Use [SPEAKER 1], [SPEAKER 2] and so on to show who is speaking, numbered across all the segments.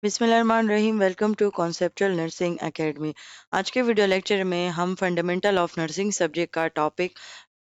[SPEAKER 1] बिस्मिल्लाहिर्रहमानिर्रहीम। Welcome to conceptual nursing academy. आज के वीडियो लेक्चर में हम फंडामेंटल ऑफ नर्सिंग सब्जेक्ट का टॉपिक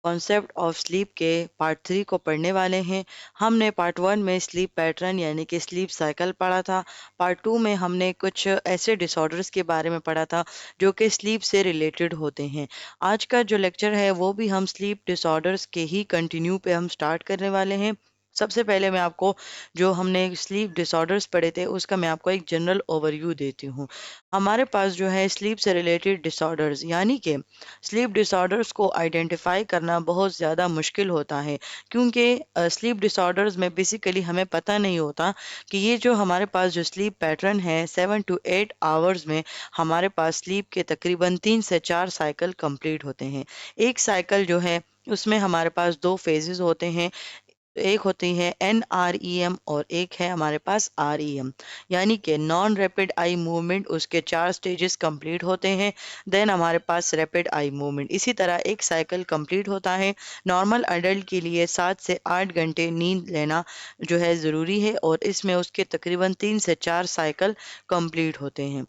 [SPEAKER 1] कॉन्सेप्ट ऑफ स्लीप के पार्ट 3 को पढ़ने वाले हैं। हमने पार्ट 1 में स्लीप पैटर्न यानी कि स्लीप साइकिल पढ़ा था। पार्ट 2 में हमने कुछ ऐसे डिसऑर्डर्स के बारे में पढ़ा था जो कि स्लीप से रिलेटेड होते हैं। आज का जो लेक्चर है वो भी हम स्लीप डिसऑर्डर्स के ही कंटिन्यू पे हम स्टार्ट करने वाले हैं। सबसे पहले मैं आपको जो हमने स्लीप डिसऑर्डर्स पढ़े थे उसका मैं आपको एक जनरल ओवरव्यू देती हूँ। हमारे पास जो है स्लीप से रिलेटेड डिसऑर्डर्स यानी कि स्लीप डिसऑर्डर्स को आइडेंटिफाई करना बहुत ज़्यादा मुश्किल होता है, क्योंकि स्लीप डिसऑर्डर्स में बेसिकली हमें पता नहीं होता कि ये जो हमारे पास जो स्लीप पैटर्न है 7 to 8 आवर्स में हमारे पास स्लीप के तकरीबन 3 से 4 साइकिल कंप्लीट होते हैं। एक साइकिल जो है उसमें हमारे पास दो फेजेस होते हैं। एक होती है NREM और एक है हमारे पास REM, यानी कि नॉन रैपिड आई मूवमेंट। उसके 4 स्टेजेस कंप्लीट होते हैं। देन हमारे पास रैपिड आई मूवमेंट। इसी तरह एक साइकिल कंप्लीट होता है। नॉर्मल अडल्ट के लिए 7 से 8 घंटे नींद लेना जो है ज़रूरी है और इसमें उसके तकरीबन 3 से 4 साइकिल कंप्लीट होते हैं।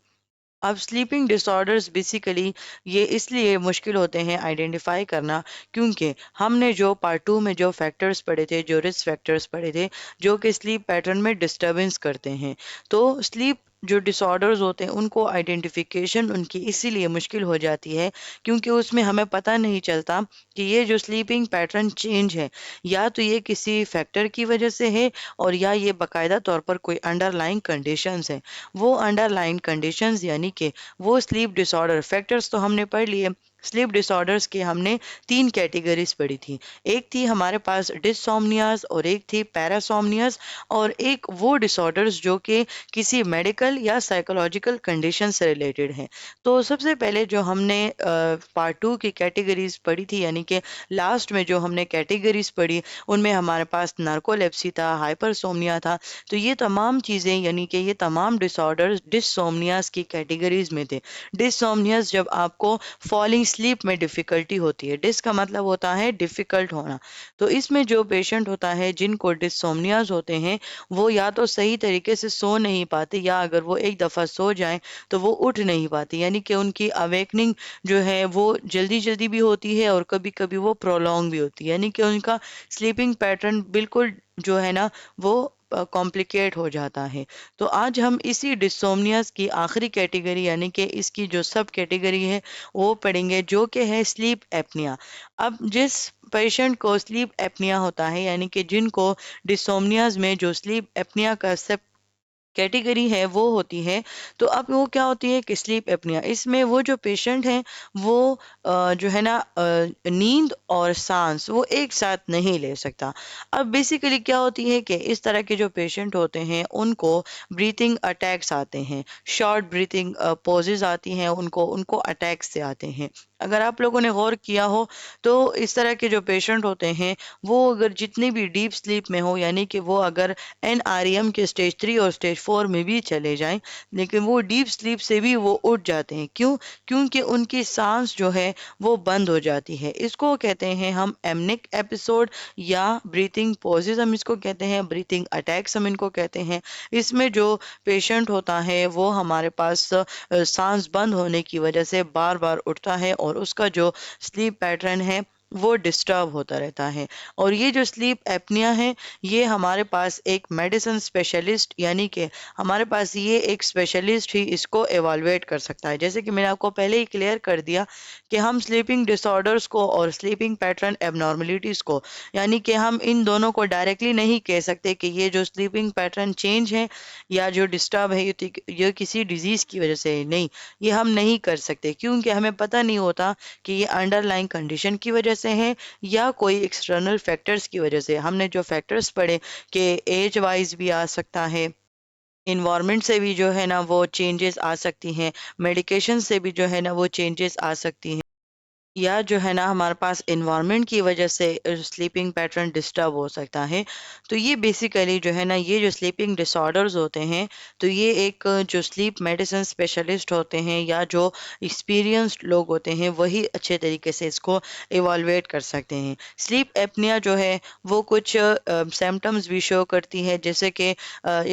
[SPEAKER 1] अब स्लीपिंग डिसऑर्डर्स बेसिकली ये इसलिए मुश्किल होते हैं आइडेंटिफाई करना, क्योंकि हमने जो पार्ट 2 में जो फैक्टर्स पढ़े थे, जो रिस्क फैक्टर्स पढ़े थे जो कि स्लीप पैटर्न में डिस्टरबेंस करते हैं, तो स्लीप जो डिसऑर्डर्स होते हैं उनको आइडेंटिफिकेशन उनकी इसीलिए मुश्किल हो जाती है क्योंकि उसमें हमें पता नहीं चलता कि ये जो स्लीपिंग पैटर्न चेंज है या तो ये किसी फैक्टर की वजह से है और या ये बाकायदा तौर पर कोई अंडरलाइंग कंडीशंस है। वो अंडरलाइन कंडीशंस यानी कि वो स्लीप डिसऑर्डर फैक्टर्स तो हमने पढ़ लिए। स्लीप डिसऑर्डर्स के हमने 3 कैटेगरीज पढ़ी थी। एक थी हमारे पास डिसोमनियाज और एक थी पैरासोमनियाज और एक वो डिसऑर्डर्स जो कि किसी मेडिकल या साइकोलॉजिकल कंडीशन से रिलेटेड हैं। तो सबसे पहले जो हमने पार्ट 2 की कैटेगरीज पढ़ी थी यानी कि लास्ट में जो हमने कैटेगरीज पढ़ी उनमें हमारे पास नार्कोलेप्सी था, हाइपरसोमनिया था। तो ये तमाम चीज़ें यानी कि ये तमाम डिसऑर्डर्स डिसोमनियाज की कैटेगरीज में थे। डिसोमनियाज जब आपको फॉलिंग स्लीप में डिफ़िकल्टी होती है, डिस का मतलब होता है डिफ़िकल्ट होना। तो इसमें जो पेशेंट होता है जिनको डिसोमनियाज होते हैं वो या तो सही तरीके से सो नहीं पाते या अगर वो एक दफ़ा सो जाएं तो वो उठ नहीं पाते, यानी कि उनकी अवेकनिंग जो है वो जल्दी जल्दी भी होती है और कभी कभी वो प्रोलॉन्ग भी होती है, यानी कि उनका स्लीपिंग पैटर्न बिल्कुल जो है ना वो कॉम्प्लिकेट हो जाता है। तो आज हम इसी डिसोमनियाज की आखिरी कैटेगरी यानी कि इसकी जो सब कैटेगरी है वो पढ़ेंगे जो कि है स्लीप एपनिया। अब जिस पेशेंट को स्लीप एपनिया होता है यानी कि जिनको डिसोमनियाज में जो स्लीप एपनिया का सब कैटेगरी है वो होती है, तो अब वो क्या होती है कि स्लीप एपनिया इसमें वो जो पेशेंट हैं वो जो है ना नींद और सांस वो एक साथ नहीं ले सकता। अब बेसिकली क्या होती है कि इस तरह के जो पेशेंट होते हैं उनको ब्रीथिंग अटैक्स आते हैं, शॉर्ट ब्रीथिंग पॉजेज आती हैं, उनको उनको अटैक्स से आते हैं। अगर आप लोगों ने गौर किया हो तो इस तरह के जो पेशेंट होते हैं वो अगर जितनी भी डीप स्लीप में हो यानी कि वो अगर NREM के स्टेज 3 और स्टेज 4 में भी चले जाएं लेकिन वो डीप स्लीप से भी वो उठ जाते हैं। क्यों? क्योंकि उनकी सांस जो है वो बंद हो जाती है। इसको कहते हैं हम एमनिक एपिसोड या ब्रीथिंग पॉजेज हम इसको कहते हैं, ब्रीथिंग अटैक्स हम इनको कहते हैं। इसमें जो पेशेंट होता है वो हमारे पास सांस बंद होने की वजह से बार बार उठता है और उसका जो स्लीप पैटर्न है वो डिस्टर्ब होता रहता है। और ये जो स्लीप एपनिया है ये हमारे पास एक मेडिसिन स्पेशलिस्ट यानी कि हमारे पास ये एक स्पेशलिस्ट ही इसको एवालुएट कर सकता है। जैसे कि मैंने आपको पहले ही क्लियर कर दिया कि हम स्लीपिंग डिसऑर्डर्स को और स्लीपिंग पैटर्न एबनॉर्मलिटीज़ को यानी कि हम इन दोनों को डायरेक्टली नहीं कह सकते कि ये जो स्लीपिंग पैटर्न चेंज है या जो डिस्टर्ब है ये किसी डिजीज़ की वजह से है। नहीं, ये हम नहीं कर सकते क्योंकि हमें पता नहीं होता कि ये अंडरलाइंग कंडीशन की वजह से है या कोई एक्सटर्नल फैक्टर्स की वजह से। हमने जो फैक्टर्स पढ़े कि एज वाइज भी आ सकता है, इन्वायरमेंट से भी जो है ना वो चेंजेस आ सकती हैं, मेडिकेशन से भी जो है ना वो चेंजेस आ सकती हैं। या जो है ना हमारे पास एनवायरनमेंट की वजह से स्लीपिंग पैटर्न डिस्टर्ब हो सकता है। तो ये बेसिकली जो है ना ये जो स्लीपिंग डिसऑर्डर्स होते हैं, तो ये एक जो स्लीप मेडिसिन स्पेशलिस्ट होते हैं या जो एक्सपीरियंस्ड लोग होते हैं वही अच्छे तरीके से इसको इवॉल्वेट कर सकते हैं। स्लीप एपनिया जो है वो कुछ सिम्टम्स भी शो करती है, जैसे कि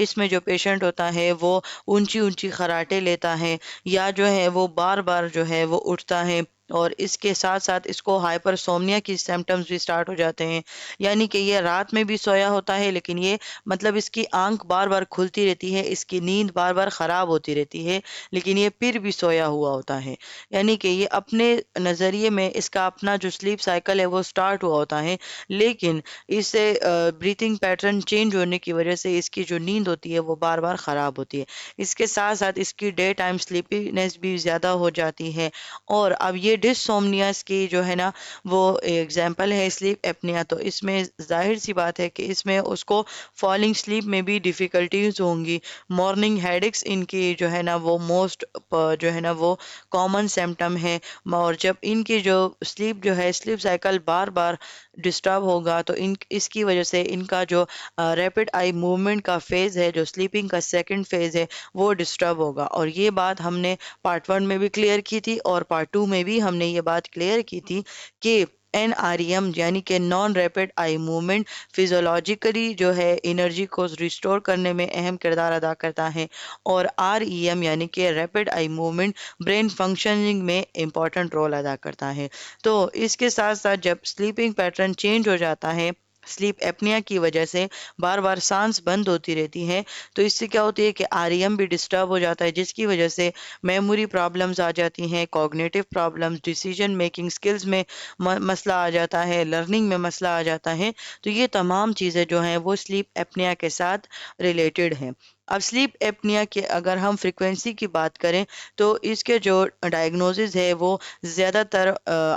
[SPEAKER 1] इसमें जो पेशेंट होता है वो ऊंची ऊंची खराटे लेता है, या जो है वो बार बार जो है वो उठता है, और इसके साथ साथ इसको हाइपरसोमनिया की सिम्टम्स भी स्टार्ट हो जाते हैं। यानी कि ये रात में भी सोया होता है, लेकिन ये मतलब इसकी आंख बार बार खुलती रहती है, इसकी नींद बार बार खराब होती रहती है, लेकिन ये फिर भी सोया हुआ होता है। यानी कि ये अपने नज़रिए में इसका अपना जो स्लीप साइकिल है वो स्टार्ट हुआ होता है, लेकिन इससे ब्रीथिंग पैटर्न चेंज होने की वजह से इसकी जो नींद होती है वो बार बार खराब होती है। इसके साथ साथ इसकी डे टाइम स्लीपीनेस भी ज़्यादा हो जाती है। और अब ये डिसोमनियास की जो है ना वो एग्जाम्पल है स्लीप एपनिया, तो इसमें जाहिर सी बात है कि इसमें उसको फॉलिंग स्लीप में भी डिफ़िकल्टीज होंगी। मॉर्निंग हेडेक्स इनकी जो है ना वो मोस्ट जो है ना वो कॉमन सिम्टम है। और जब इनकी जो स्लीप साइकिल बार बार डिस्टर्ब होगा, तो इन इसकी वजह से इनका जो रैपिड आई मूवमेंट का फेज़ है, जो स्लीपिंग का सेकंड फेज़ है, वो डिस्टर्ब होगा। और ये बात हमने पार्ट 1 में भी क्लियर की थी, और पार्ट 2 में भी हमने ये बात क्लियर की थी कि NREM यानी कि non rapid eye movement physiologically जो है एनर्जी को रिस्टोर करने में अहम किरदार अदा करता है, और REM यानी कि rapid eye movement brain functioning में इम्पॉर्टेंट रोल अदा करता है। तो इसके साथ साथ जब स्लीपिंग पैटर्न चेंज हो जाता है स्लीप एपनिया की वजह से, बार बार सांस बंद होती रहती है, तो इससे क्या होती है कि REM भी डिस्टर्ब हो जाता है, जिसकी वजह से मेमोरी प्रॉब्लम्स आ जाती हैं, cognitive problems, decision making skills में मसला आ जाता है, लर्निंग में मसला आ जाता है। तो ये तमाम चीज़ें जो हैं वो स्लीप एपनिया के साथ रिलेटेड हैं। अब स्लीप एपनिया की अगर हम फ्रीक्वेंसी की बात करें, तो इसके जो डायग्नोसिस है वो ज़्यादातर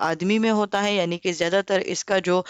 [SPEAKER 1] आदमी में होता है, यानी कि ज़्यादातर इसका जो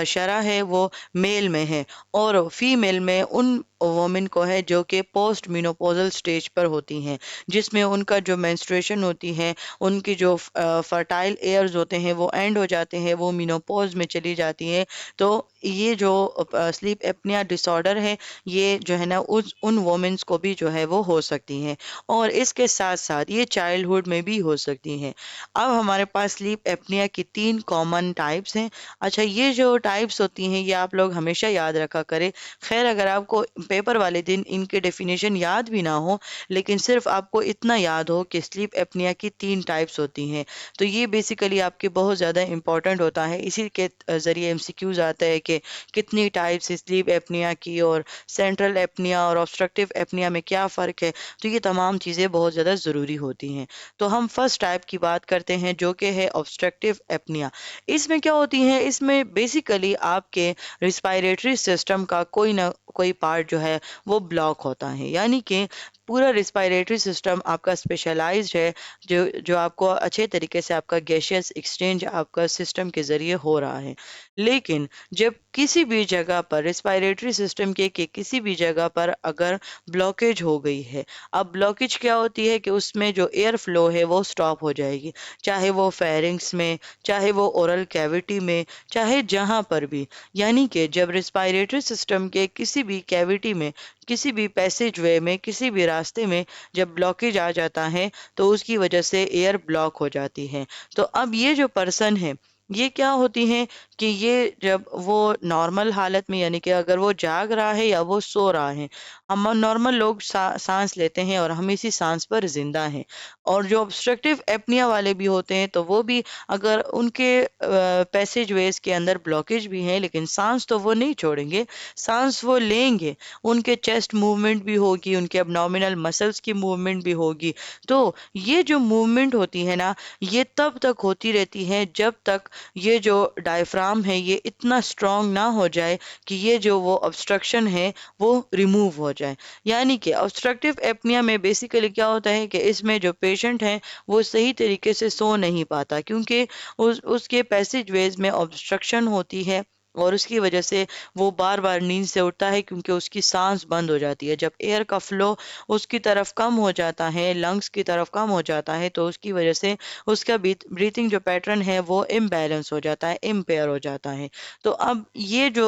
[SPEAKER 1] शरह है वो मेल में है, और फीमेल में उन वोमेन को है जो कि पोस्ट मेनोपॉजल स्टेज पर होती हैं, जिसमें उनका जो मेंस्ट्रुएशन होती है, उनकी जो फर्टाइल एयर्स होते हैं वो एंड हो जाते हैं, वो मेनोपॉज में चली जाती है। तो ये जो स्लीप एपनिया डिसऑर्डर है, ये जो है ना उस उन वोमेन्स को भी जो है वो हो सकती हैं, और इसके साथ साथ ये चाइल्डहुड में भी हो सकती हैं। अब हमारे पास स्लीप एपनिया की 3 कॉमन टाइप्स हैं। अच्छा, ये जो टाइप्स होती हैं ये आप लोग हमेशा याद रखा करें। खैर, अगर आपको पेपर वाले दिन इनके डेफिनेशन याद भी ना हो, लेकिन सिर्फ आपको इतना याद हो कि स्लीप एपनिया की 3 टाइप्स होती हैं, तो ये बेसिकली आपके बहुत ज़्यादा इंपॉर्टेंट होता है। इसी के ज़रिए MCQs आता है कि कितनी टाइप्स स्लीप एपनिया की, और सेंट्रल एपनिया और ऑब्स्ट्रक्टिव एपनिया में क्या फ़र्क है। तो ये तमाम चीज़ें बहुत ज़्यादा ज़रूरी होती हैं। तो हम फर्स्ट टाइप की बात करते हैं, जो कि है ऑब्स्ट्रक्टिव एपनिया। इसमें क्या होती है, इसमें बेसिकली आपके रिस्पायरेटरी सिस्टम का कोई ना कोई पार्ट जो है वो ब्लॉक होता है, यानी कि पूरा रिस्पायरेटरी सिस्टम आपका स्पेशलाइज्ड है, जो जो आपको अच्छे तरीके से आपका गैशियस एक्सचेंज आपका सिस्टम के ज़रिए हो रहा है। लेकिन जब किसी भी जगह पर रिस्पायरेटरी सिस्टम के किसी भी जगह पर अगर ब्लॉकेज हो गई है, अब ब्लॉकेज क्या होती है कि उसमें जो एयर फ्लो है वो स्टॉप हो जाएगी, चाहे वो फेरिंग्स में, चाहे वो ओरल कैविटी में, चाहे जहाँ पर भी। यानी कि जब रिस्पायरेटरी सिस्टम के किसी भी कैविटी में, किसी भी पैसेज वे में, किसी भी रास्ते में जब ब्लॉकेज आ जाता है, तो उसकी वजह से एयर ब्लॉक हो जाती है। तो अब ये जो पर्सन है, ये क्या होती हैं कि ये जब वो नॉर्मल हालत में, यानी कि अगर वो जाग रहा है या वो सो रहा है, हम नॉर्मल लोग सांस लेते हैं और हम इसी सांस पर जिंदा हैं। और जो ऑब्स्ट्रक्टिव एपनिया वाले भी होते हैं, तो वो भी अगर उनके पैसेज वेज के अंदर ब्लॉकेज भी है, लेकिन सांस तो वो नहीं छोड़ेंगे, सांस वो लेंगे, उनके चेस्ट मूवमेंट भी होगी, उनके एब्डोमिनल मसल्स की मूवमेंट भी होगी। तो ये जो मूवमेंट होती है ना, ये तब तक होती रहती है जब तक ये जो डायफ्राम है ये इतना स्ट्रांग ना हो जाए कि ये जो वो ऑब्स्ट्रक्शन है वो रिमूव हो जाए। यानी कि ऑब्स्ट्रक्टिव एपनिया में बेसिकली क्या होता है कि इसमें जो पेशेंट है वो सही तरीके से सो नहीं पाता, क्योंकि उसके पैसेज वेज में ऑब्स्ट्रक्शन होती है, और उसकी वजह से वो बार बार नींद से उठता है क्योंकि उसकी सांस बंद हो जाती है। जब एयर का फ्लो उसकी तरफ कम हो जाता है, लंग्स की तरफ कम हो जाता है, तो उसकी वजह से उसका ब्रीथिंग जो पैटर्न है वो इम्बैलेंस हो जाता है, इम्पेयर हो जाता है। तो अब ये जो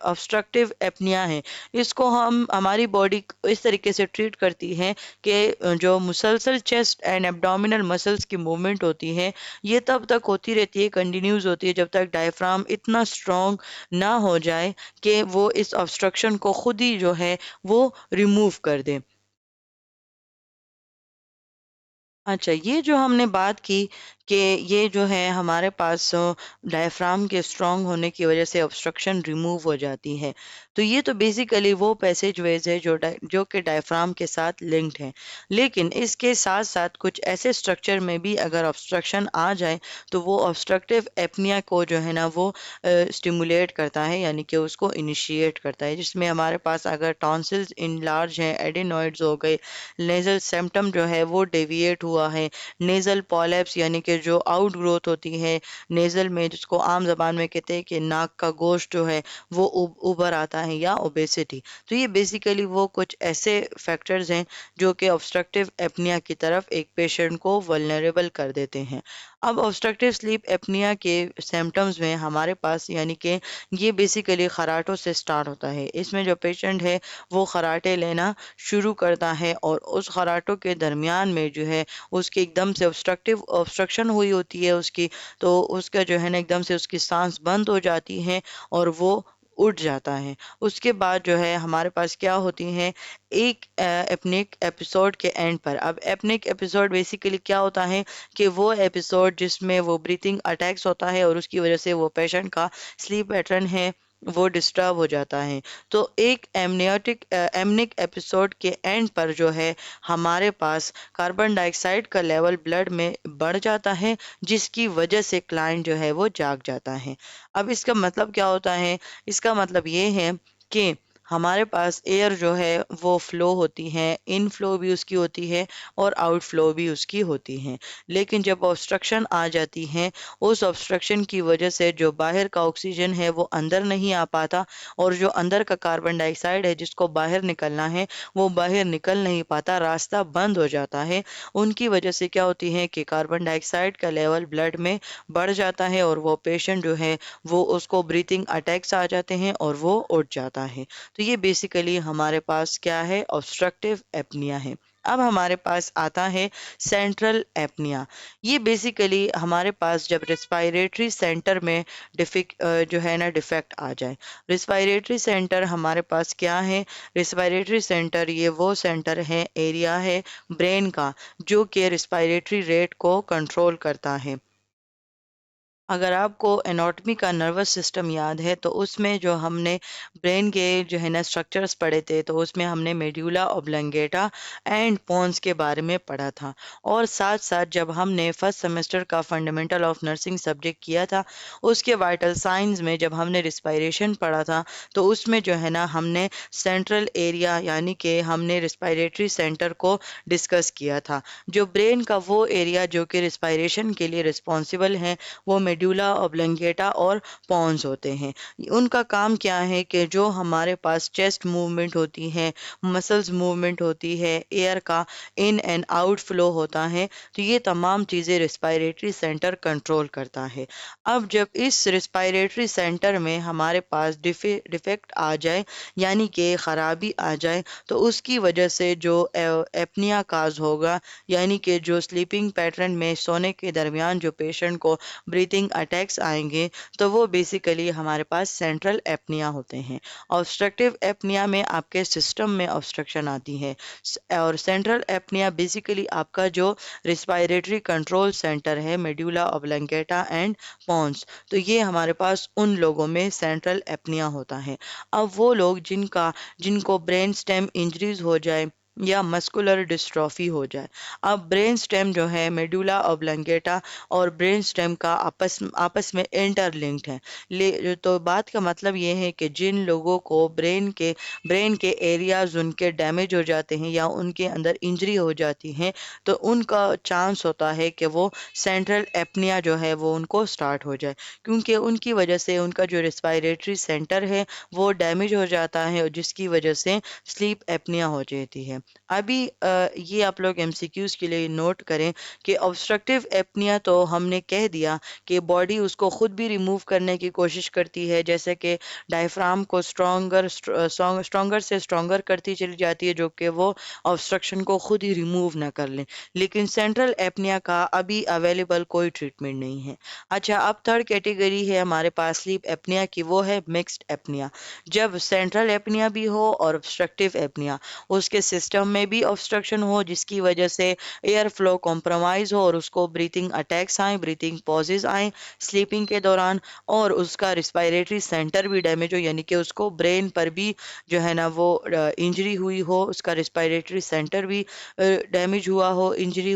[SPEAKER 1] ऑब्स्ट्रक्टिव एपनिया है, इसको हम हमारी बॉडी इस तरीके से ट्रीट करती है कि जो मुसलसल चेस्ट एंड एब्डोमिनल मसल्स की मूवमेंट होती है, ये तब तक होती रहती है, कंटिन्यूस होती है, जब तक डायफ्राम इतना स्ट्रॉन्ग ना हो जाए कि वो इस ऑब्स्ट्रक्शन को खुद ही जो है वो रिमूव कर दे। अच्छा, ये जो हमने बात की कि ये जो है हमारे पास डायफ्राम के स्ट्रांग होने की वजह से ऑब्स्ट्रक्शन रिमूव हो जाती है। तो ये तो बेसिकली वो पैसेजवेज है जो कि डायफ्राम के साथ लिंक्ड है। लेकिन इसके साथ साथ कुछ ऐसे स्ट्रक्चर में भी अगर ऑब्स्ट्रक्शन आ जाए तो वो ऑब्स्ट्रक्टिव एपनिया को जो है ना वो स्टिमुलेट करता है, यानी कि उसको इनिशिएट करता है, जिसमें हमारे पास अगर टॉन्सिल्स इनलार्ज हैं, एडिनॉइड्स हो गए, नेजल सेप्टम जो है वो डेविएट हुआ है, नेजल पॉलिप्स यानी कि जो आउट ग्रोथ होती है नेजल में, जिसको आम जबान में कहते हैं कि नाक का गोश्त जो है वो उभर आता है, या ओबेसिटी। तो ये बेसिकली वो कुछ ऐसे फैक्टर्स हैं जो कि ऑब्स्ट्रक्टिव एपनिया की तरफ एक पेशेंट को वल्नरेबल कर देते हैं। अब ऑब्स्ट्रक्टिव स्लीप एपनिया के सिम्टम्स में हमारे पास, यानी कि ये बेसिकली खराटों से स्टार्ट होता है। इसमें जो पेशेंट है वो खराटे लेना शुरू करता है और उस खराटों के दरमियान में जो है उसकी एकदम से ऑब्स्ट्रक्शन हुई होती है उसकी, तो उसका जो है ना एकदम से उसकी सांस बंद हो जाती है और वो उठ जाता है। उसके बाद जो है हमारे पास क्या होती है, एक एपनिक एपिसोड के एंड पर, अब एपनिक एपिसोड बेसिकली क्या होता है कि वो एपिसोड जिसमें वो ब्रीथिंग अटैक्स होता है और उसकी वजह से वो पेशेंट का स्लीप पैटर्न है वो डिस्टर्ब हो जाता है। तो एक एमनिक एपिसोड के एंड पर जो है हमारे पास कार्बन डाइऑक्साइड का लेवल ब्लड में बढ़ जाता है, जिसकी वजह से क्लाइंट जो है वो जाग जाता है। अब इसका मतलब क्या होता है, इसका मतलब ये है कि हमारे पास एयर जो है वो फ्लो होती है, इन फ्लो भी उसकी होती है और आउट फ्लो भी उसकी होती है। लेकिन जब ऑब्स्ट्रक्शन आ जाती है, उस ऑब्स्ट्रक्शन की वजह से जो बाहर का ऑक्सीजन है वो अंदर नहीं आ पाता, और जो अंदर का कार्बन डाइऑक्साइड है जिसको बाहर निकलना है वो बाहर निकल नहीं पाता, रास्ता बंद हो जाता है। उनकी वजह से क्या होती है कि कार्बन डाइऑक्साइड का लेवल ब्लड में बढ़ जाता है और वो पेशेंट जो है वो उसको ब्रीथिंग अटैक्स आ जाते हैं और वो उठ जाता है। तो ये बेसिकली हमारे पास क्या है, ऑब्स्ट्रक्टिव एपनिया है। अब हमारे पास आता है सेंट्रल एपनिया। ये बेसिकली हमारे पास जब रिस्पायरेटरी सेंटर में जो है ना डिफेक्ट आ जाए। रिस्पायरेटरी सेंटर हमारे पास क्या है, रिस्पायरेटरी सेंटर ये वो सेंटर है, एरिया है ब्रेन का जो कि रिस्पायरेटरी रेट को कंट्रोल करता है। अगर आपको एनाटॉमी का नर्वस सिस्टम याद है तो उसमें जो हमने ब्रेन के जो है ना स्ट्रक्चर्स पढ़े थे, तो उसमें हमने मेड्यूला ऑब्लंगेटा एंड पोन्स के बारे में पढ़ा था। और साथ साथ जब हमने फर्स्ट सेमेस्टर का फंडामेंटल ऑफ नर्सिंग सब्जेक्ट किया था, उसके वाइटल साइंस में जब हमने रिस्पायरेशन पढ़ा था, तो उसमें जो है ना हमने सेंट्रल एरिया यानी कि हमने रिस्पायरेटरी सेंटर को डिस्कस किया था। जो ब्रेन का वो एरिया जो कि रिस्पायरेशन के लिए रिस्पॉन्सिबल है वो मेड्यूला ऑब्लंगेटा और पॉन्स होते हैं। उनका काम क्या है कि जो हमारे पास चेस्ट मूवमेंट होती है, मसल्स मूवमेंट होती है, एयर का इन एंड आउट फ्लो होता है, तो ये तमाम चीज़ें रिस्पायरेटरी सेंटर कंट्रोल करता है। अब जब इस रिस्पायरेटरी सेंटर में हमारे पास डिफेक्ट आ जाए, यानी कि ख़राबी आ जाए, तो उसकी वजह से जो एपनिया काज होगा, यानी कि जो स्लीपिंग पैटर्न में सोने के दरमियान जो पेशेंट को ब्रीथिंग अटैक्स आएंगे, तो वो बेसिकली हमारे पास सेंट्रल एपनिया होते हैं। ऑब्स्ट्रक्टिव एपनिया में आपके सिस्टम में ऑब्स्ट्रक्शन आती है, और सेंट्रल एपनिया बेसिकली आपका जो रिस्पायरेटरी कंट्रोल सेंटर है, मेड्यूला ऑब्लंगेटा एंड पॉन्स, तो ये हमारे पास उन लोगों में सेंट्रल एपनिया होता है। अब वो लोग जिनको ब्रेन स्टेम इंजरीज हो जाए, या मस्कुलर डिस्ट्रॉफी हो जाए। अब ब्रेन स्टेम जो है मेडुला ऑब्लंगेटा और ब्रेन स्टेम का आपस आपस में इंटरलिंक्ड है। तो बात का मतलब ये है कि जिन लोगों को ब्रेन के एरियाज उनके डैमेज हो जाते हैं या उनके अंदर इंजरी हो जाती है, तो उनका चांस होता है कि वो सेंट्रल एपनिया जो है वो उनको स्टार्ट हो जाए, क्योंकि उनकी वजह से उनका जो रेस्पिरेटरी सेंटर है वो डैमेज हो जाता है और जिसकी वजह से स्लीप एपनिया हो जाती है। अभी ये आप लोग एमसीक्यूज के लिए नोट करें कि ऑब्स्ट्रक्टिव एपनिया तो हमने कह दिया कि बॉडी उसको खुद भी रिमूव करने की कोशिश करती है, जैसे कि डायफ्राम को स्ट्रॉन्गर से स्ट्रॉन्गर करती चली जाती है, जो कि वो ऑब्स्ट्रक्शन को खुद ही रिमूव ना कर लें। लेकिन सेंट्रल एपनिया का अभी अवेलेबल कोई ट्रीटमेंट नहीं है। अच्छा, अब थर्ड कैटेगरी है हमारे पास स्लीप एपनिया की, वो है मिक्स्ड एपनिया। जब सेंट्रल एपनिया भी हो और ऑब्स्ट्रक्टिव एपनिया, उसके सिस्टम में भी ऑब्स्ट्रक्शन हो जिसकी वजह से एयर फ्लो कॉम्प्रोमाइज हो और उसको ब्रीथिंग अटैक्स आए, ब्रीथिंग पॉजेज आए स्लीपिंग के दौरान, और उसका रिस्पायरेटरी सेंटर भी डैमेज हो, यानी कि उसको ब्रेन पर भी जो है ना वो इंजरी हुई हो, उसका रिस्पायरेटरी सेंटर भी डैमेज हुआ हो, इंजरी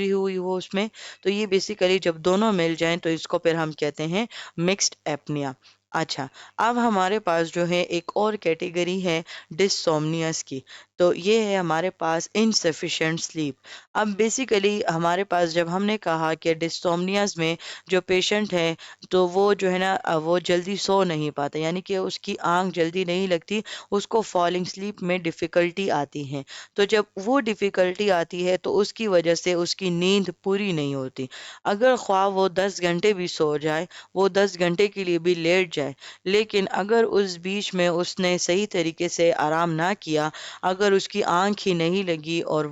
[SPEAKER 1] हुई हो उसमें। तो ये बेसिकली जब दोनों मिल जाएं तो इसको फिर हम कहते हैं मिक्स्ड एपनिया। अच्छा, अब हमारे पास जो है एक और कैटेगरी है डिसोमनियस की। तो ये है हमारे पास इनसफिशिएंट स्लीप। अब बेसिकली हमारे पास जब हमने कहा कि डिसोमनियस में जो पेशेंट है तो वो जो है ना वो जल्दी सो नहीं पाता, यानी कि उसकी आंख जल्दी नहीं लगती, उसको फॉलिंग स्लीप में डिफ़िकल्टी आती है। तो जब वो डिफ़िकल्टी आती है तो उसकी वजह से उसकी नींद पूरी नहीं होती। अगर ख्वाह वो 10 घंटे भी सो जाए, वो 10 घंटे के लिए भी लेट जाए, लेकिन अगर उस बीच में उसने सही तरीके से आराम ना किया, अगर उसकी आँख ही नहीं लगी और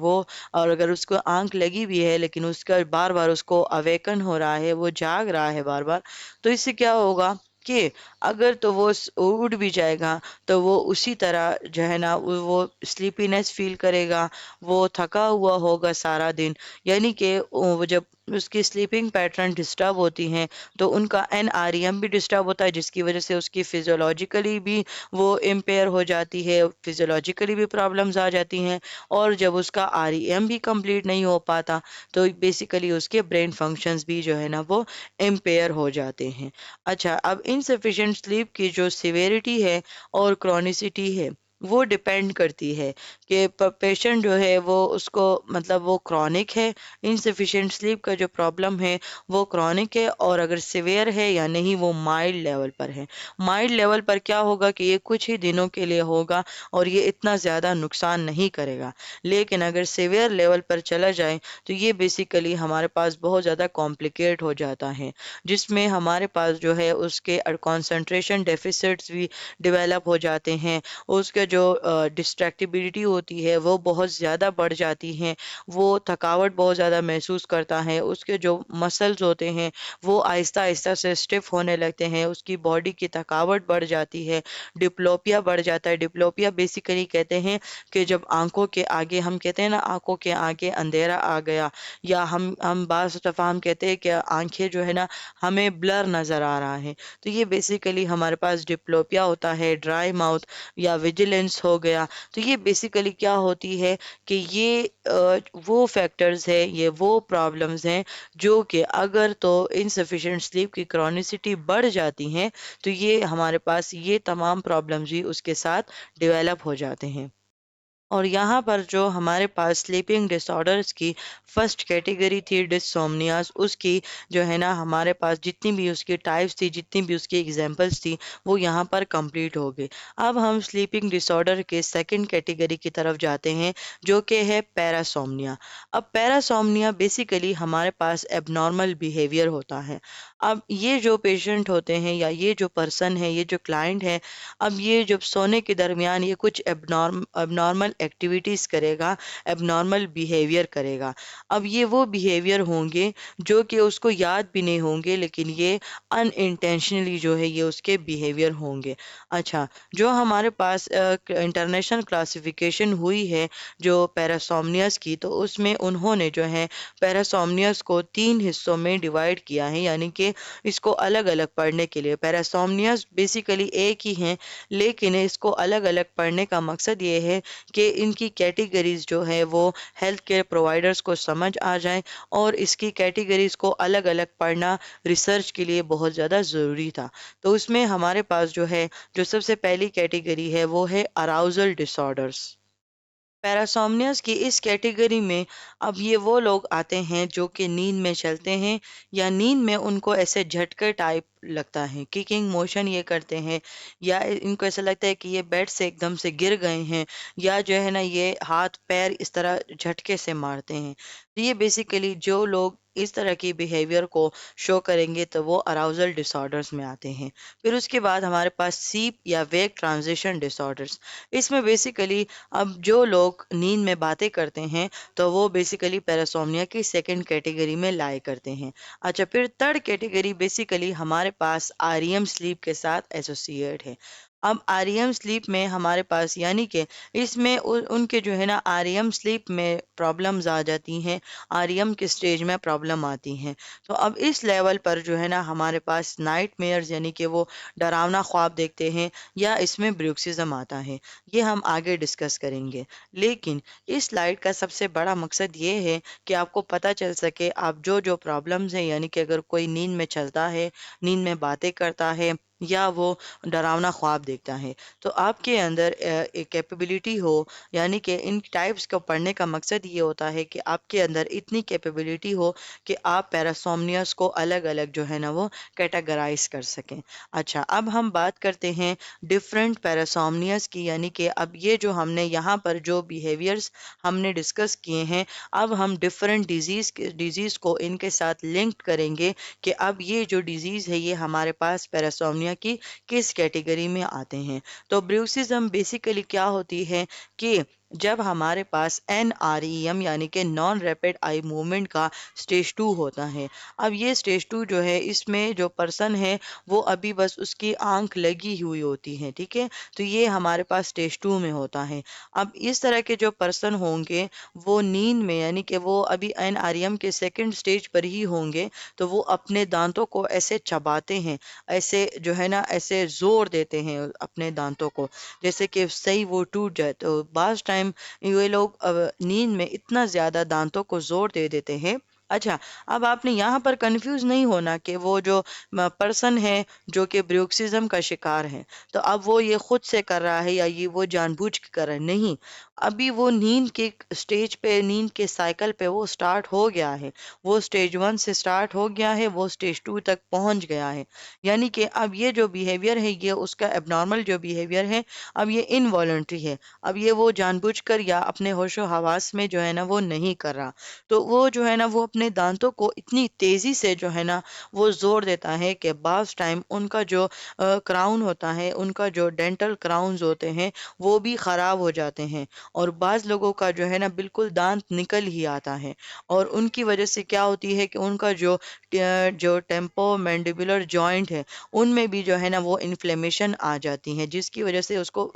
[SPEAKER 1] अगर उसको आँख लगी भी है लेकिन उसका बार-बार उसको अवेकन हो रहा है, वो जाग रहा है बार-बार, तो इससे क्या होगा कि अगर तो वो उठ भी जाएगा तो वो उसी तरह जो है ना वो स्लीपीनेस फील करेगा, वो थका हुआ होगा सारा दिन। यानी कि वो जब उसकी स्लीपिंग पैटर्न डिस्टर्ब होती हैं तो उनका एनआरईएम भी डिस्टर्ब होता है, जिसकी वजह से उसकी फिजियोलॉजिकली भी वो इम्पेयर हो जाती है, फिजियोलॉजिकली भी प्रॉब्लम्स आ जाती हैं। और जब उसका आरईएम भी कंप्लीट नहीं हो पाता तो बेसिकली उसके ब्रेन फंक्शंस भी जो है ना वो इम्पेयर हो जाते हैं। अच्छा, अब इनसफिशिएंट स्लीप की जो सिवियरिटी है और क्रॉनिसिटी है वो डिपेंड करती है कि पेशेंट जो है वो उसको मतलब वो क्रॉनिक है, इनसफिशिएंट स्लीप का जो प्रॉब्लम है वो क्रॉनिक है, और अगर सिवियर है या नहीं वो माइल्ड लेवल पर है। माइल्ड लेवल पर क्या होगा कि ये कुछ ही दिनों के लिए होगा और ये इतना ज़्यादा नुकसान नहीं करेगा। लेकिन अगर सिवियर लेवल पर चला जाए तो ये बेसिकली हमारे पास बहुत ज़्यादा कॉम्प्लिकेट हो जाता है, जिसमें हमारे पास जो है उसके कंसंट्रेशन डेफिसिट्स भी डेवलप हो जाते हैं, उसके जो डिस्ट्रैक्टिबिलिटी होती है वो बहुत ज़्यादा बढ़ जाती है, वो थकावट बहुत ज़्यादा महसूस करता है, उसके जो मसल्स होते हैं वो आहिस्ता आहिस्ता से स्टिफ होने लगते हैं, उसकी बॉडी की थकावट बढ़ जाती है, डिप्लोपिया बढ़ जाता है। डिप्लोपिया बेसिकली कहते हैं कि जब आंखों के आगे, हम कहते हैं ना आंखों के आगे अंधेरा आ गया, या हम बाज़ दफ़ा हम कहते हैं कि आंखें जो है ना हमें ब्लर नज़र आ रहा है, तो ये बेसिकली हमारे पास डिप्लोपिया होता है। ड्राई माउथ या विजिलेंस हो गया, तो ये बेसिकली क्या होती है कि ये वो फैक्टर्स है, ये वो प्रॉब्लम्स हैं जो कि अगर तो इनसफिशिएंट स्लीप की क्रॉनिसिटी बढ़ जाती हैं तो ये हमारे पास ये तमाम प्रॉब्लम्स भी उसके साथ डेवलप हो जाते हैं। और यहाँ पर जो हमारे पास स्लीपिंग डिसऑर्डर्स की फर्स्ट कैटेगरी थी डिसोमनियाज, उसकी जो है ना हमारे पास जितनी भी उसकी टाइप्स थी, जितनी भी उसकी एग्जांपल्स थी, वो यहाँ पर कंप्लीट हो गई। अब हम स्लीपिंग डिसऑर्डर के सेकंड कैटेगरी की तरफ जाते हैं जो कि है पैरासोमनिया। अब पैरासोमनिया बेसिकली हमारे पास एबनॉर्मल बिहेवियर होता है। अब ये जो पेशेंट होते हैं या ये जो पर्सन है, ये जो क्लाइंट है, अब ये जब सोने के दरमियान ये कुछ एबनॉर्मल एक्टिविटीज़ करेगा, एबनॉर्मल बिहेवियर करेगा। अब ये वो बिहेवियर होंगे जो कि उसको याद भी नहीं होंगे, लेकिन ये अनइंटेंशनली जो है ये उसके बिहेवियर होंगे। अच्छा, जो हमारे पास इंटरनेशनल क्लासिफिकेशन हुई है जो पैरासोमनियस की, तो उसमें उन्होंने जो है पैरासोमनियस को 3 हिस्सों में डिवाइड किया है, यानी कि کہ इसको अलग अलग पढ़ने के लिए। पैरासोमनियाज बेसिकली एक ही हैं, लेकिन इसको अलग अलग पढ़ने का मकसद ये है कि इनकी कैटेगरीज जो है वो हेल्थ केयर प्रोवाइडर्स को समझ आ जाए, और इसकी कैटेगरीज को अलग अलग पढ़ना रिसर्च के लिए बहुत ज़्यादा ज़रूरी था। तो उसमें हमारे पास जो है, जो सबसे पहली कैटेगरी है वो है अराउजल डिसऑर्डर्स। पैरासोमनियस की इस कैटेगरी में अब ये वो लोग आते हैं जो कि नींद में चलते हैं, या नींद में उनको ऐसे झटके टाइप लगता है, किकिंग मोशन ये करते हैं, या इनको ऐसा लगता है कि ये बेड से एकदम से गिर गए हैं, या जो है ना ये हाथ पैर इस तरह झटके से मारते हैं। तो ये बेसिकली जो लोग इस तरह की बिहेवियर को शो करेंगे तो वो अराउजल डिसऑर्डर्स में आते हैं। फिर उसके बाद हमारे पास स्लीप या वेक ट्रांजिशन डिसऑर्डर्स। इसमें बेसिकली अब जो लोग नींद में बातें करते हैं तो वो बेसिकली पैरासोमनिया की सेकंड कैटेगरी में लाए करते हैं। अच्छा, फिर थर्ड कैटेगरी बेसिकली हमारे पास आरईएम स्लीप के साथ एसोसिएट है। अब आरईएम स्लीप में हमारे पास यानी कि इसमें उनके जो है ना आरईएम स्लीप में प्रॉब्लम्स आ जाती हैं, आरईएम के स्टेज में प्रॉब्लम आती हैं। तो अब इस लेवल पर जो है ना हमारे पास नाइटमेयर्स यानी कि वो डरावना ख्वाब देखते हैं, या इसमें ब्रूक्सिज्म आता है। ये हम आगे डिस्कस करेंगे, लेकिन इस स्लाइड का सबसे बड़ा मकसद ये है कि आपको पता चल सके आप जो जो प्रॉब्लम्स हैं, यानी कि अगर कोई नींद में चलता है, नींद में बातें करता है, या वो डरावना ख्वाब देखता है, तो आपके अंदर एक कैपेबिलिटी हो, यानी कि इन टाइप्स को पढ़ने का मकसद ये होता है कि आपके अंदर इतनी कैपेबिलिटी हो कि आप पैरासोमनियस को अलग अलग जो है ना वो कैटेगराइज कर सकें। अच्छा, अब हम बात करते हैं डिफरेंट पैरासोमनियस की, यानी कि अब ये जो हमने यहाँ पर जो बिहेवियर्स हमने डिस्कस किए हैं, अब हम डिफरेंट डिजीज़ को इनके साथ लिंक करेंगे कि अब ये जो डिजीज़ है ये हमारे पास पैरासोमनिया की किस कैटेगरी में आते हैं। तो ब्रूक्सिज्म बेसिकली क्या होती है कि जब हमारे पास NREM यानी कि नॉन रैपिड आई मूवमेंट का स्टेज 2 होता है। अब ये स्टेज 2 जो है इसमें जो पर्सन है वो अभी बस उसकी आंख लगी हुई होती है, ठीक है, तो ये हमारे पास स्टेज 2 में होता है। अब इस तरह के जो पर्सन होंगे वो नींद में यानी कि वो अभी NREM के सेकंड स्टेज पर ही होंगे, तो वो अपने दांतों को ऐसे चबाते हैं, ऐसे जो है ना ऐसे जोर देते हैं अपने दांतों को, जैसे कि सही वो टूट जाए। तो बाज़ टाइम ये लोग नींद में इतना ज़्यादा दांतों को जोर दे देते हैं। अच्छा, अब आपने यहाँ पर कंफ्यूज नहीं होना कि वो जो पर्सन है जो कि ब्रूक्सिज्म का शिकार है, तो अब वो ये खुद से कर रहा है या ये वो जानबूझ के कर रहा है, नहीं। अभी वो नींद के स्टेज पे, नींद के साइकिल पे वो स्टार्ट हो गया है, वो स्टेज 1 से स्टार्ट हो गया है, वो स्टेज 2 तक पहुंच गया है। यानी कि अब ये जो बिहेवियर है ये उसका एबनॉर्मल जो बिहेवियर है, अब ये इनवॉलंटरी है, अब ये वो जानबूझकर या अपने होशो हवास में जो है ना वो नहीं कर रहा। तो वो जो है ना वो अपने दांतों को इतनी तेजी से जो है ना वो जोर देता है कि बाज़ टाइम उनका जो क्राउन होता है, उनका जो डेंटल क्राउन्स होते हैं वो भी ख़राब हो जाते हैं, और बाज़ लोगों का जो है ना बिल्कुल दांत निकल ही आता है, और उनकी वजह से क्या होती है कि उनका जो टेम्पो मैंडिबुलर जॉइंट है उनमें भी जो है ना वो इन्फ्लेमेशन आ जाती है, जिसकी वजह से उसको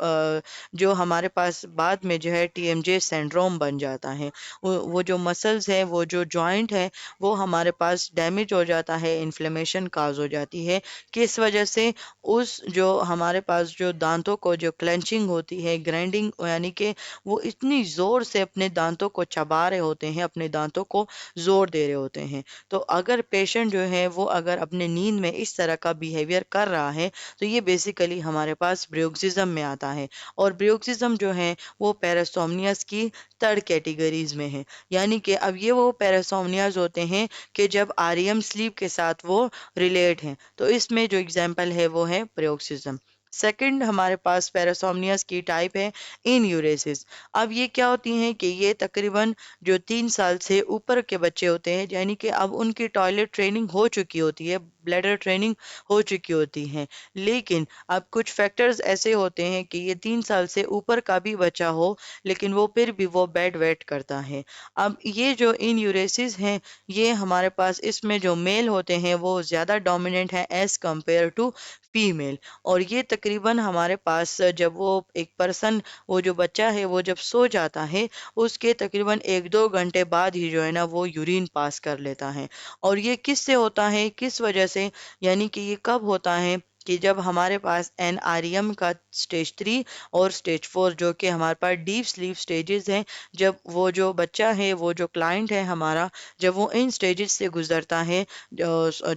[SPEAKER 1] जो हमारे पास बाद में जो है TMJ सिंड्रोम बन जाता है। वो जो मसल्स है, वो जो जॉइंट है, वो हमारे पास डैमेज हो जाता है, इन्फ्लेमेशन काज हो जाती है, किस वजह से उस जो हमारे पास जो दांतों को जो क्लेंचिंग होती है, ग्राइंडिंग, यानी कि वो इतनी ज़ोर से अपने दांतों को चबा रहे होते हैं, अपने दांतों को ज़ोर दे रहे होते हैं। तो अगर पेशेंट जो है वो अगर अपने नींद में इस तरह का बिहेवियर कर रहा है तो ये बेसिकली हमारे पास ब्रूक्सिज्म में आता है, और ब्रूक्सिज्म जो है वो पैरासोमनियस की थर्ड कैटेगरीज में है। यानी कि अब ये वो पैरासोमनियाज होते हैं कि जब REM स्लीप के साथ वो रिलेट हैं, तो इसमें जो एग्जांपल है वो है ब्रूक्सिज्म। सेकंड हमारे पास पैरासोमनियस की टाइप है इनयूरेसिस। अब ये क्या होती हैं कि ये तकरीबन जो 3 साल से ऊपर के बच्चे होते हैं, यानी कि अब उनकी टॉयलेट ट्रेनिंग हो चुकी होती है, ब्लैडर ट्रेनिंग हो चुकी होती है, लेकिन अब कुछ फैक्टर्स ऐसे होते हैं कि ये 3 साल से ऊपर का भी बच्चा हो लेकिन वो फिर भी वो बेड वेट करता है। अब ये जो इनयूरेसिस हैं ये हमारे पास इसमें जो मेल होते हैं वो ज़्यादा डोमिनेंट है एज कंपेयर टू फीमेल, और ये तकरीबन हमारे पास जब वो एक पर्सन, वो जो बच्चा है वो जब सो जाता है उसके तकरीबन 1-2 घंटे बाद ही जो है ना वो यूरिन पास कर लेता है। और ये किससे होता है, किस वजह سے، یعنی کہ یہ کب ہوتا ہے کہ جب ہمارے پاس NREM کا اسٹیج 3 اور اسٹیج 4 جو کہ ہمارے پاس ڈیپ سلیپ سٹیجز ہیں، جب وہ جو بچہ ہے، وہ جو کلائنٹ ہے ہمارا، جب وہ ان سٹیجز سے گزرتا ہے،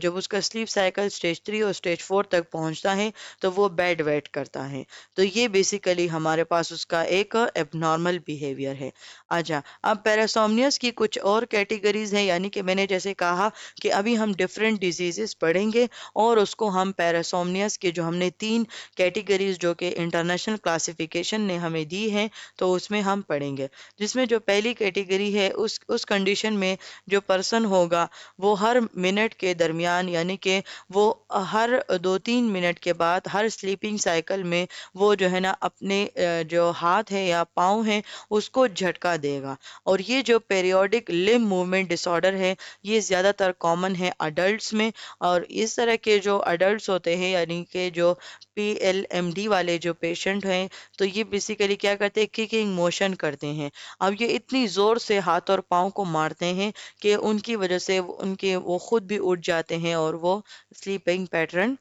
[SPEAKER 1] جب اس کا سلیپ سائیکل اسٹیج 3 اور اسٹیج 4 تک پہنچتا ہے تو وہ بیڈ ویٹ کرتا ہے۔ تو یہ بیسیکلی ہمارے پاس اس کا ایک ایب نارمل بیہیویئر ہے۔ اچھا، اب پیراسومنیاس کی کچھ اور کیٹیگریز ہیں، یعنی کہ میں نے جیسے کہا کہ ابھی ہم ڈفرینٹ ڈیزیزز پڑھیں گے اور اس کو ہم پیراسومنیاس کے جو ہم نے 3 کیٹیگریز جو کہ انٹرنیشنل کلاسیفیکیشن نے ہمیں دی ہیں تو اس میں ہم پڑھیں گے، جس میں جو پہلی کیٹیگری ہے اس کنڈیشن میں جو پرسن ہوگا وہ ہر منٹ کے درمیان، یعنی کہ وہ ہر 2-3 منٹ کے بعد ہر سلیپنگ سائیکل میں وہ جو ہے نا اپنے جو ہاتھ ہے یا پاؤں ہیں اس کو جھٹکا دے گا، اور یہ جو پیریوڈک لم موومنٹ ڈس آرڈر ہے یہ زیادہ تر کامن ہے اڈلٹس میں، اور اس طرح کے جو اڈلٹس ہوتے ہیں یعنی کہ جو PLMD والے جو پیشنٹ ہیں تو یہ بیسیکلی کیا کرتے ہیں، ککنگ موشن کرتے ہیں۔ اب یہ اتنی زور سے ہاتھ اور پاؤں کو مارتے ہیں کہ ان کی وجہ سے وہ خود بھی اٹھ جاتے ہیں اور وہ سلیپنگ پیٹرن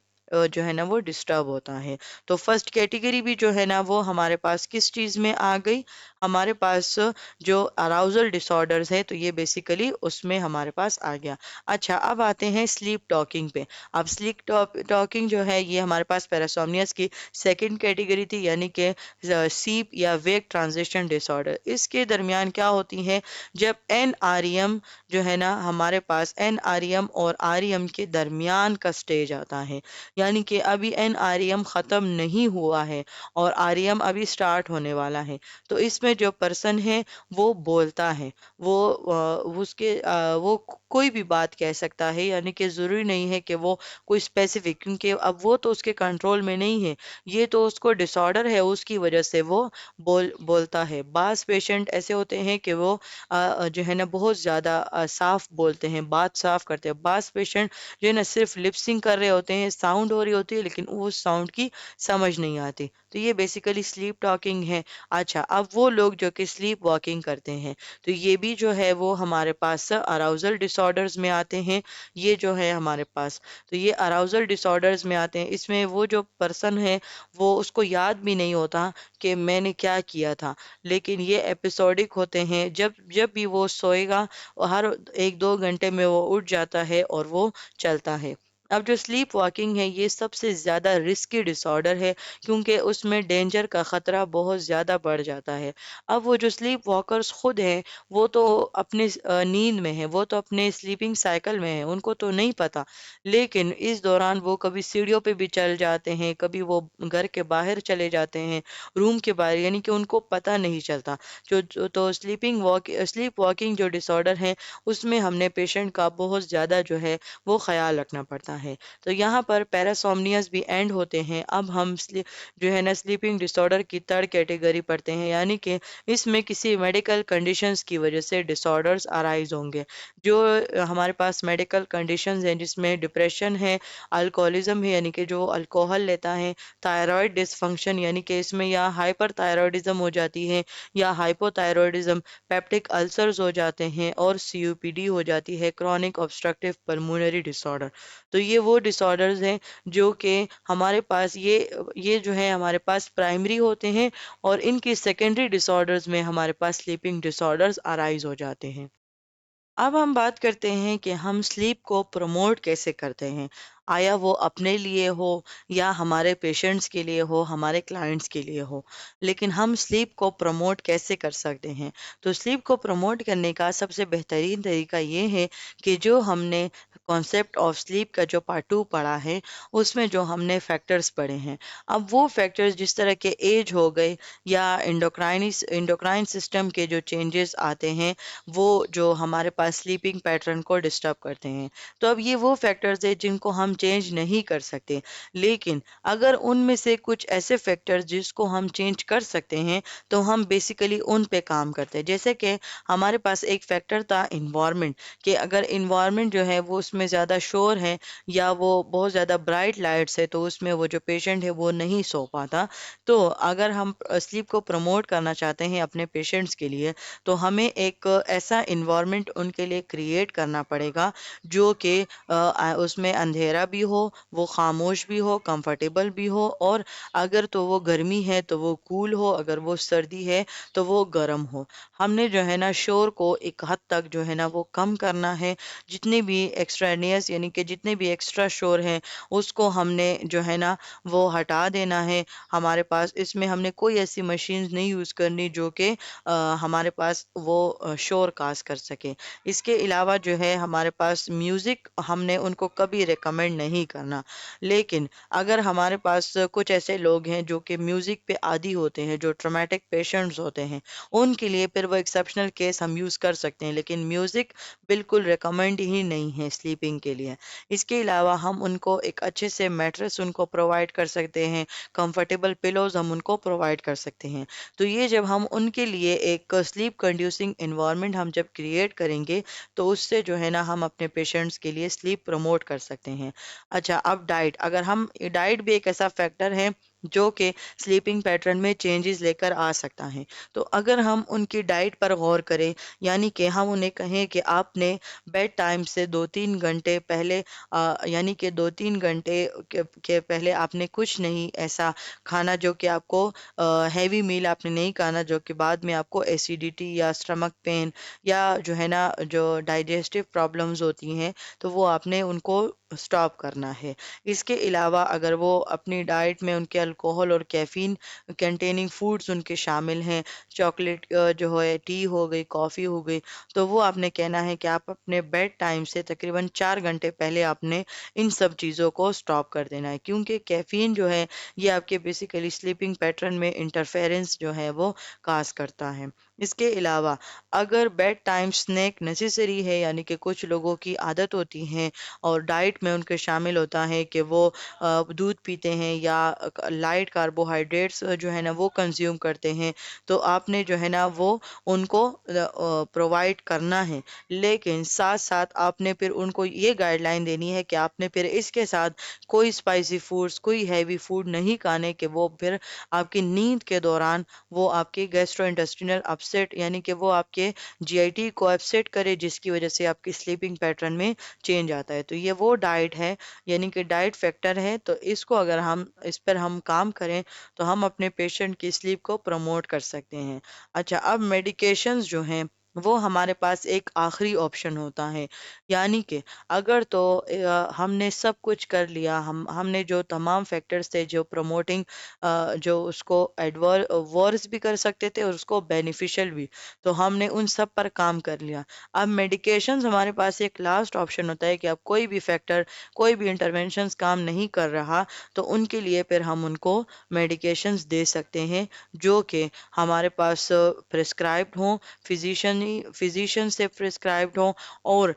[SPEAKER 1] جو ہے نا وہ ڈسٹرب ہوتا ہے۔ تو فرسٹ کیٹیگری بھی جو ہے نا وہ ہمارے پاس کس چیز میں آ گئی، ہمارے پاس جو اراؤزل ڈس آرڈرز ہے تو یہ بیسیکلی اس میں ہمارے پاس آ گیا۔ اچھا، اب آتے ہیں سلیپ ٹاکنگ پہ۔ اب سلیپ ٹاکنگ جو ہے یہ ہمارے پاس پیراسومنیاس کی سیکنڈ کیٹیگری تھی، یعنی کہ سیپ یا ویک ٹرانزیشن ڈس آرڈر۔ اس کے درمیان کیا ہوتی ہے، جب NREM جو ہے نا ہمارے پاس NREM اور REM کے درمیان کا سٹیج آتا ہے، یعنی کہ ابھی NREM ختم نہیں ہوا ہے اور REM ابھی سٹارٹ ہونے والا ہے، تو اس میں جو پرسن ہے وہ بولتا ہے، وہ وہ کوئی بھی بات کہہ سکتا ہے، یعنی کہ ضروری نہیں ہے کہ وہ کوئی اسپیسیفک، کیونکہ اب وہ تو اس کے کنٹرول میں نہیں ہے، یہ تو اس کو ڈس آرڈر ہے، اس کی وجہ سے وہ بولتا ہے۔ بعض پیشنٹ ایسے ہوتے ہیں کہ وہ جو ہے نا بہت زیادہ صاف بولتے ہیں، بات صاف کرتے ہیں۔ بعض پیشنٹ جو ہے نا صرف لپسنگ کر رہے ہوتے ہیں، ساؤنڈ ہو رہی ہوتی ہے لیکن اس ساؤنڈ کی سمجھ نہیں آتی، تو یہ بیسیکلی سلیپ ٹاکنگ ہے۔ اچھا، اب وہ لوگ جو کہ سلیپ واکنگ کرتے ہیں تو یہ بھی جو ہے وہ ہمارے پاس اراؤزل ڈس آرڈرز میں آتے ہیں، یہ جو ہے ہمارے پاس، تو یہ اراؤزل ڈس آرڈرز میں آتے ہیں۔ اس میں وہ جو پرسن ہے وہ اس کو یاد بھی نہیں ہوتا کہ میں نے کیا کیا تھا، لیکن یہ ایپیسوڈک ہوتے ہیں، جب بھی وہ سوئے گا ہر 1-2 گھنٹے میں وہ اٹھ جاتا ہے اور وہ چلتا ہے۔ اب جو سلیپ واکنگ ہے یہ سب سے زیادہ رسکی ڈس آرڈر ہے، کیونکہ اس میں ڈینجر کا خطرہ بہت زیادہ بڑھ جاتا ہے۔ اب وہ جو سلیپ واکرز خود ہیں وہ تو اپنے نیند میں ہیں، وہ تو اپنے سلیپنگ سائیکل میں ہیں، ان کو تو نہیں پتا، لیکن اس دوران وہ کبھی سیڑھیوں پہ بھی چل جاتے ہیں، کبھی وہ گھر کے باہر چلے جاتے ہیں، روم کے باہر، یعنی کہ ان کو پتہ نہیں چلتا۔ تو سلیپ واکنگ جو ڈس آرڈر ہے اس میں ہم نے پیشنٹ کا بہت زیادہ جو ہے وہ خیال رکھنا پڑتا ہے۔ تو یہاں پر پیراسومنیاز بھی اینڈ ہوتے ہیں۔ اب ہم جو ہے نا سلیپنگ ڈس آرڈر کی تھرڈ کیٹیگری پڑھتے ہیں، یعنی کہ اس میں کسی میڈیکل کنڈیشنز کی وجہ سے ڈس آرڈرز ارائز ہوں گے۔ جو ہمارے پاس میڈیکل کنڈیشنز ہیں جس میں ڈپریشن ہے، الکوہولزم ہے یعنی کہ جو الکوہل لیتا ہے، تائرائڈ ڈس فنکشن یعنی کہ اس میں یا ہائپر تائرائڈزم ہو جاتی ہے یا ہائپو تائرائڈزم، پیپٹک السرز ہو جاتے ہیں، اور COPD ہو جاتی ہے، کرونک obstructive pulmonary disorder۔ تو یہ وہ ڈس آرڈرز ہیں جو کہ ہمارے پاس یہ جو ہے ہمارے پاس پرائمری ہوتے ہیں، اور ان کی سیکنڈری ڈس آرڈرز میں ہمارے پاس سلیپنگ ڈس آرڈرز ارائز ہو جاتے ہیں۔ اب ہم بات کرتے ہیں کہ ہم سلیپ کو پروموٹ کیسے کرتے ہیں، آیا وہ اپنے لیے ہو یا ہمارے پیشنٹس کے لیے ہو، ہمارے کلائنٹس کے لیے ہو، لیکن ہم سلیپ کو پروموٹ کیسے کر سکتے ہیں۔ تو سلیپ کو پروموٹ کرنے کا سب سے بہترین طریقہ یہ ہے کہ جو ہم نے کانسیپٹ آف سلیپ کا جو پارٹ 2 پڑھا ہے اس میں جو ہم نے فیکٹرز پڑھے ہیں، اب وہ فیکٹرز جس طرح کے ایج ہو گئے یا انڈوکرائن سسٹم کے جو چینجز آتے ہیں وہ جو ہمارے پاس سلیپنگ پیٹرن کو ڈسٹرب کرتے ہیں، تو اب یہ وہ فیکٹرز ہیں جن کو ہم چینج نہیں کر سکتے، لیکن اگر ان میں سے کچھ ایسے فیکٹرز جس کو ہم چینج کر سکتے ہیں تو ہم بیسیکلی ان پہ کام کرتے ہیں۔ جیسے کہ ہمارے پاس ایک فیکٹر تھا انوائرمنٹ، کہ اگر انوائرمنٹ جو ہے وہ اس उसमें ज़्यादा शोर है या वो बहुत ज़्यादा ब्राइट लाइट्स है, तो उसमें वो जो पेशेंट है वो नहीं सो पाता। तो अगर हम स्लीप को प्रमोट करना चाहते हैं अपने पेशेंट्स के लिए, तो हमें एक ऐसा इन्वायरमेंट उनके लिए क्रिएट करना पड़ेगा जो कि उसमें अंधेरा भी हो, वो खामोश भी हो, कंफर्टेबल भी हो, और अगर तो वो गर्मी है तो वो कूल हो, अगर वो सर्दी है तो वो गर्म हो। हमने जो है ना शोर को एक हद तक जो है ना वो कम करना है। जितने भी एक्स्ट्रानियस यानी कि जितने भी एक्स्ट्रा शोर हैं उसको हमने जो है ना वो हटा देना है। हमारे पास इसमें हमने कोई ऐसी मशीन्स नहीं यूज़ करनी जो कि हमारे पास वो शोर काज कर सके। इसके अलावा जो है हमारे पास म्यूज़िक हमने उनको कभी रिकमेंड नहीं करना। लेकिन अगर हमारे पास कुछ ऐसे लोग हैं जो कि म्यूज़िक पे आदी होते हैं, जो ट्रॉमेटिक पेशेंट्स होते हैं, उनके लिए फिर वो एक्सेप्शनल केस हम यूज़ कर सकते हैं, लेकिन म्यूज़िक बिल्कुल रिकमेंड ही नहीं है स्लीपिंग के लिए। इसके अलावा हम उनको एक अच्छे से मैट्रेस उनको प्रोवाइड कर सकते हैं, कंफर्टेबल पिलोज हम उनको प्रोवाइड कर सकते हैं। तो ये जब हम उनके लिए एक स्लीप कंड्यूसिंग एनवायरनमेंट हम जब क्रिएट करेंगे, तो उससे जो है ना हम अपने पेशेंट्स के लिए स्लीप प्रमोट कर सकते हैं। अच्छा, अब डाइट, अगर हम डाइट भी एक ऐसा फैक्टर है जो कि स्लीपिंग पैटर्न में चेंजेस लेकर आ सकता है। तो अगर हम उनकी डाइट पर गौर करें, यानी कि हम उन्हें कहें कि आपने बेड टाइम से 2-3 घंटे पहले यानी कि 2-3 घंटे के पहले आपने कुछ नहीं ऐसा खाना जो कि आपको हैवी मील आपने नहीं खाना जो कि बाद में आपको एसिडिटी या स्टमक पेन या जो है ना जो डाइजेस्टिव प्रॉब्लम्स होती हैं, तो वो आपने उनको स्टॉप करना है। इसके अलावा अगर वो अपनी डाइट में उनके अल्कोहल और कैफीन कंटेनिंग फूड्स उनके शामिल हैं, चॉकलेट जो है, टी हो गई, कॉफ़ी हो गई, तो वो आपने कहना है कि आप अपने बेड टाइम से तकरीबन 4 घंटे पहले आपने इन सब चीज़ों को स्टॉप कर देना है, क्योंकि कैफीन जो है ये आपके बेसिकली स्लीपिंग पैटर्न में इंटरफेरेंस जो है वो काज करता है। इसके अलावा अगर बेड टाइम स्नैक नेसेसरी है, यानी कि कुछ लोगों की आदत होती है और डाइट में उनके शामिल होता है कि वो दूध पीते हैं या लाइट कार्बोहाइड्रेट्स जो है ना वो कंज्यूम करते हैं, तो आपने जो है ना वो उनको प्रोवाइड करना है। लेकिन साथ साथ आपने फिर उनको ये गाइडलाइन देनी है कि आपने फिर इसके साथ कोई स्पाइसी फूड्स, कोई हैवी फूड नहीं खाने, कि वो फिर आपकी नींद के दौरान वो आपके गैस्ट्रो इंटेस्टिनल अपसेट यानी कि वो आपके जीआईटी को अपसेट करे, जिसकी वजह से आपकी स्लीपिंग पैटर्न में चेंज आता है। तो ये वो डाइट है, यानी कि डाइट फैक्टर है, तो इसको अगर हम इस पर हम काम करें तो हम अपने पेशेंट की स्लीप को प्रमोट कर सकते हैं। अच्छा, अब मेडिकेशंस जो हैं वो हमारे पास एक आखिरी ऑप्शन होता है, यानी कि अगर तो हमने सब कुछ कर लिया, हमने जो तमाम फैक्टर्स थे जो प्रमोटिंग जो उसको एडवर वर्स भी कर सकते थे और उसको बेनिफिशियल भी, तो हमने उन सब पर काम कर लिया। अब मेडिकेशंस हमारे पास एक लास्ट ऑप्शन होता है कि अब कोई भी फैक्टर, कोई भी इंटरवेंशंस काम नहीं कर रहा, तो उनके लिए फिर हम उनको मेडिकेशंस दे सकते हैं जो कि हमारे पास प्रिस्क्राइब्ड हों, फिजिशियन से प्रिस्क्राइब्ड हों, और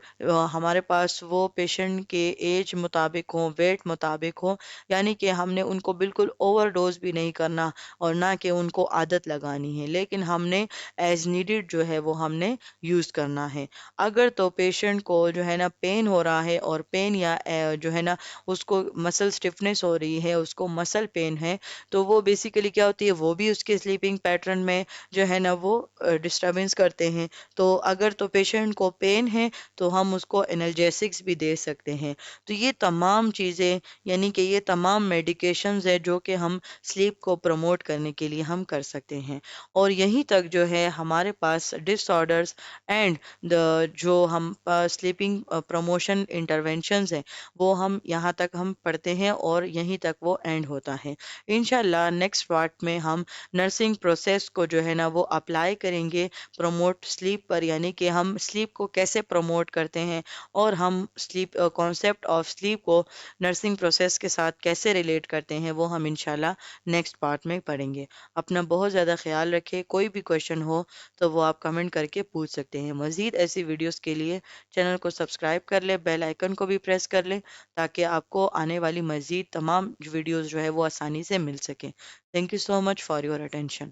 [SPEAKER 1] हमारे पास वो पेशेंट के एज मुताबिक हों, वेट मुताबिक हों, यानी कि हमने उनको बिल्कुल ओवरडोज भी नहीं करना और ना कि उनको आदत लगानी है, लेकिन हमने एज नीडेड जो है वो हमने यूज़ करना है। अगर तो पेशेंट को जो है ना पेन हो रहा है और पेन या जो है ना उसको मसल स्टिफनेस हो रही है, उसको मसल पेन है, तो वो बेसिकली क्या होती है, वो भी उसके स्लीपिंग पैटर्न में जो है ना वो डिस्टरबेंस करते हैं। तो अगर तो पेशेंट को पेन है तो हम उसको एनाल्जेसिक्स भी दे सकते हैं। तो ये तमाम चीज़ें, यानी कि ये तमाम मेडिकेशंस है जो कि हम स्लीप को प्रमोट करने के लिए हम कर सकते हैं। और यहीं तक जो है हमारे पास डिसऑर्डर्स एंड द जो हम स्लीपिंग प्रमोशन इंटरवेंशंस हैं वो हम यहाँ तक हम पढ़ते हैं और यहीं तक वो एंड होता है। इंशाल्लाह नेक्स्ट पार्ट में हम नर्सिंग प्रोसेस को जो है ना वो अप्लाई करेंगे प्रमोट स्लीप पर, यानी कि हम स्लीप को कैसे प्रमोट करते हैं और हम स्लीप कॉन्सेप्ट ऑफ स्लीप को नर्सिंग प्रोसेस के साथ कैसे रिलेट करते हैं, वो हम इंशाल्लाह नेक्स्ट पार्ट में पढ़ेंगे। अपना बहुत ज़्यादा ख्याल रखें। कोई भी क्वेश्चन हो तो वो आप कमेंट करके पूछ सकते हैं। मज़ीद ऐसी वीडियोस के लिए चैनल को सब्सक्राइब कर ले, बेल आइकन को भी प्रेस कर ले, ताकि आपको आने वाली मज़ीद तमाम वीडियोस जो है वो आसानी से मिल सके। Thank you so much for your attention.